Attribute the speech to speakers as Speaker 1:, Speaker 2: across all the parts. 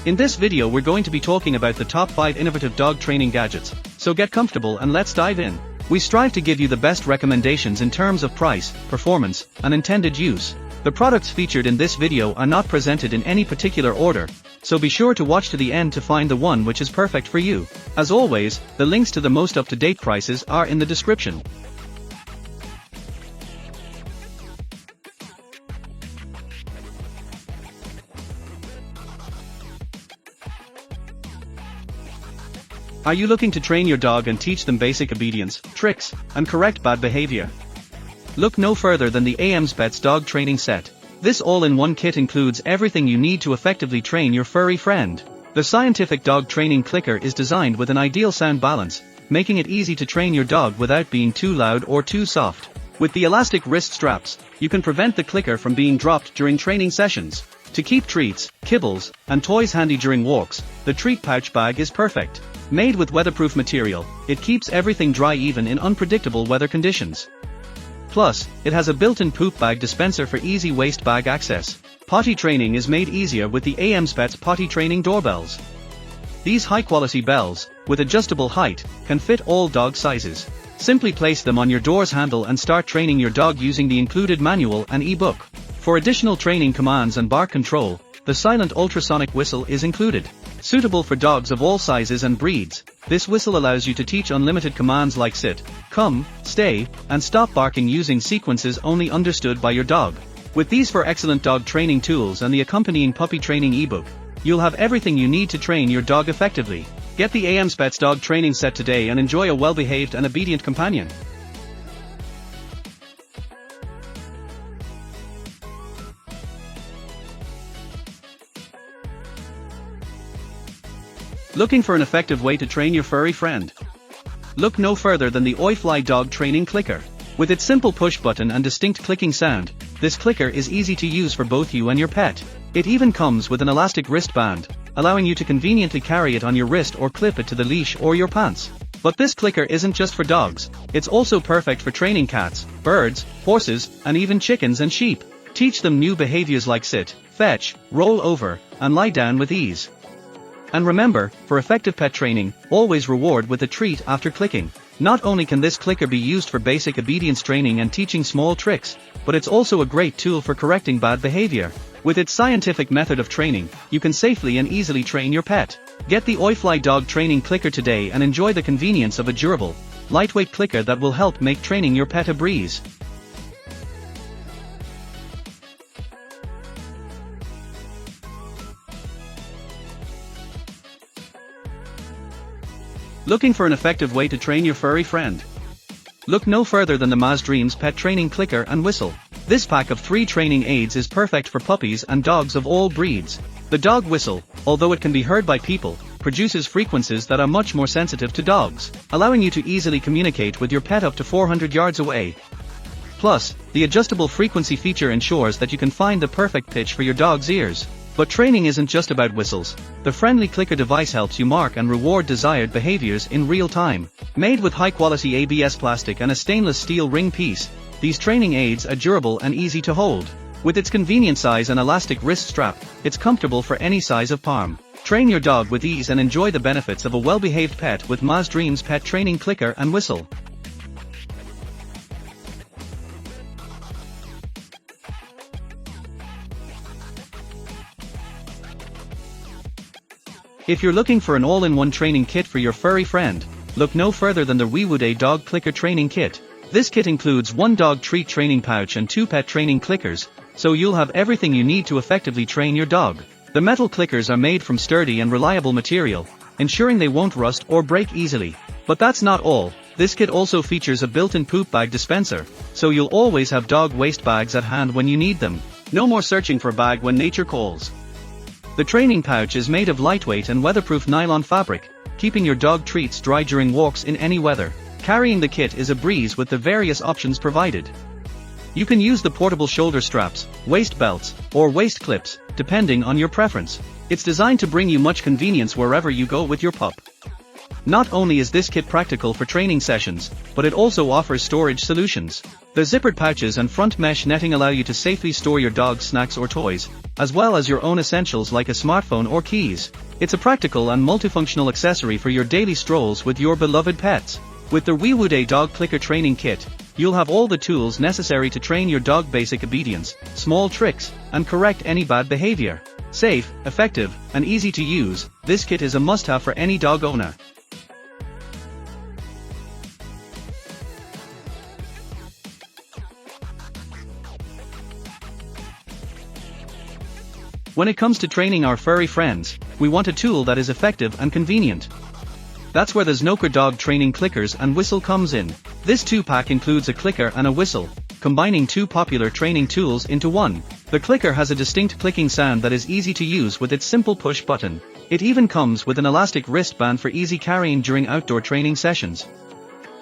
Speaker 1: In this video we're going to be talking about the top 5 innovative dog training gadgets, so get comfortable and let's dive in. We strive to give you the best recommendations in terms of price, performance, and intended use. The products featured in this video are not presented in any particular order, so be sure to watch to the end to find the one which is perfect for you. As always, the links to the most up-to-date prices are in the description. Are you looking to train your dog and teach them basic obedience, tricks, and correct bad behavior? Look no further than the AM's Pets Dog Training Set. This all-in-one kit includes everything you need to effectively train your furry friend. The scientific dog training clicker is designed with an ideal sound balance, making it easy to train your dog without being too loud or too soft. With the elastic wrist straps, you can prevent the clicker from being dropped during training sessions. To keep treats, kibbles, and toys handy during walks, the treat pouch bag is perfect. Made with weatherproof material, it keeps everything dry even in unpredictable weather conditions. Plus, it has a built-in poop bag dispenser for easy waste bag access. Potty training is made easier with the AM's Pets potty training doorbells. These high-quality bells, with adjustable height, can fit all dog sizes. Simply place them on your door's handle and start training your dog using the included manual and e-book. For additional training commands and bark control, the silent ultrasonic whistle is included. Suitable for dogs of all sizes and breeds, this whistle allows you to teach unlimited commands like sit, come, stay, and stop barking using sequences only understood by your dog. With these 4 excellent dog training tools and the accompanying puppy training ebook, you'll have everything you need to train your dog effectively. Get the AM's Pets Dog Training Set today and enjoy a well-behaved and obedient companion. Looking for an effective way to train your furry friend? Look no further than the OiFly Dog Training Clicker. With its simple push button and distinct clicking sound, this clicker is easy to use for both you and your pet. It even comes with an elastic wristband, allowing you to conveniently carry it on your wrist or clip it to the leash or your pants. But this clicker isn't just for dogs, it's also perfect for training cats, birds, horses, and even chickens and sheep. Teach them new behaviors like sit, fetch, roll over, and lie down with ease. And remember, for effective pet training, always reward with a treat after clicking. Not only can this clicker be used for basic obedience training and teaching small tricks, but it's also a great tool for correcting bad behavior. With its scientific method of training, you can safely and easily train your pet. Get the OiFly Dog Training Clicker today and enjoy the convenience of a durable, lightweight clicker that will help make training your pet a breeze. Looking for an effective way to train your furry friend? Look no further than the Mazdreams Pet Training Clicker and Whistle. This pack of 3 training aids is perfect for puppies and dogs of all breeds. The dog whistle, although it can be heard by people, produces frequencies that are much more sensitive to dogs, allowing you to easily communicate with your pet up to 400 yards away. Plus, the adjustable frequency feature ensures that you can find the perfect pitch for your dog's ears. But training isn't just about whistles. The friendly clicker device helps you mark and reward desired behaviors in real time. Made with high-quality ABS plastic and a stainless steel ring piece, these training aids are durable and easy to hold. With its convenient size and elastic wrist strap, it's comfortable for any size of palm. Train your dog with ease and enjoy the benefits of a well-behaved pet with Mazdreams Pet Training Clicker and Whistle. If you're looking for an all-in-one training kit for your furry friend, look no further than the WeWooDay Dog Clicker Training Kit. This kit includes 1 dog treat training pouch and 2 pet training clickers, so you'll have everything you need to effectively train your dog. The metal clickers are made from sturdy and reliable material, ensuring they won't rust or break easily. But that's not all. This kit also features a built-in poop bag dispenser, so you'll always have dog waste bags at hand when you need them. No more searching for a bag when nature calls. The training pouch is made of lightweight and weatherproof nylon fabric, keeping your dog treats dry during walks in any weather. Carrying the kit is a breeze with the various options provided. You can use the portable shoulder straps, waist belts, or waist clips, depending on your preference. It's designed to bring you much convenience wherever you go with your pup. Not only is this kit practical for training sessions, but it also offers storage solutions. The zippered pouches and front mesh netting allow you to safely store your dog's snacks or toys, as well as your own essentials like a smartphone or keys. It's a practical and multifunctional accessory for your daily strolls with your beloved pets. With the WeWooDay Dog Clicker Training Kit, you'll have all the tools necessary to train your dog basic obedience, small tricks, and correct any bad behavior. Safe, effective, and easy to use, this kit is a must-have for any dog owner. When it comes to training our furry friends, we want a tool that is effective and convenient. That's where the Znoker Dog Training Clickers and Whistle comes in. This 2-pack includes a clicker and a whistle, combining two popular training tools into one. The clicker has a distinct clicking sound that is easy to use with its simple push button. It even comes with an elastic wristband for easy carrying during outdoor training sessions.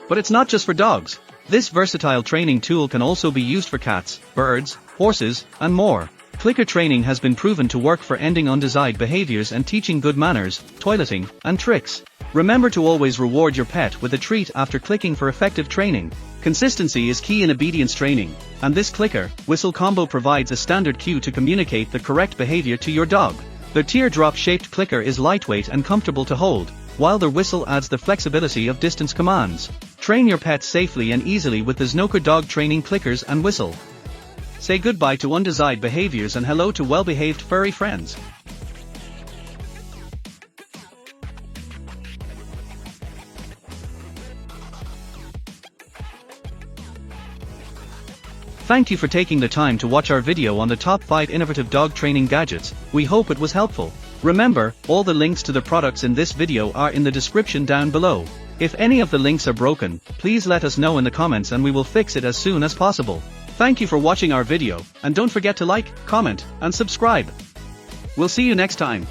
Speaker 1: But it's not just for dogs. This versatile training tool can also be used for cats, birds, horses, and more. Clicker training has been proven to work for ending undesired behaviors and teaching good manners, toileting, and tricks. Remember to always reward your pet with a treat after clicking for effective training. Consistency is key in obedience training, and this clicker-whistle combo provides a standard cue to communicate the correct behavior to your dog. The teardrop-shaped clicker is lightweight and comfortable to hold, while the whistle adds the flexibility of distance commands. Train your pet safely and easily with the Znoker Dog Training Clickers and Whistle. Say goodbye to undesired behaviors and hello to well-behaved furry friends. Thank you for taking the time to watch our video on the top 5 innovative dog training gadgets. We hope it was helpful. Remember, all the links to the products in this video are in the description down below. If any of the links are broken, please let us know in the comments and we will fix it as soon as possible. Thank you for watching our video, and don't forget to like, comment, and subscribe. We'll see you next time.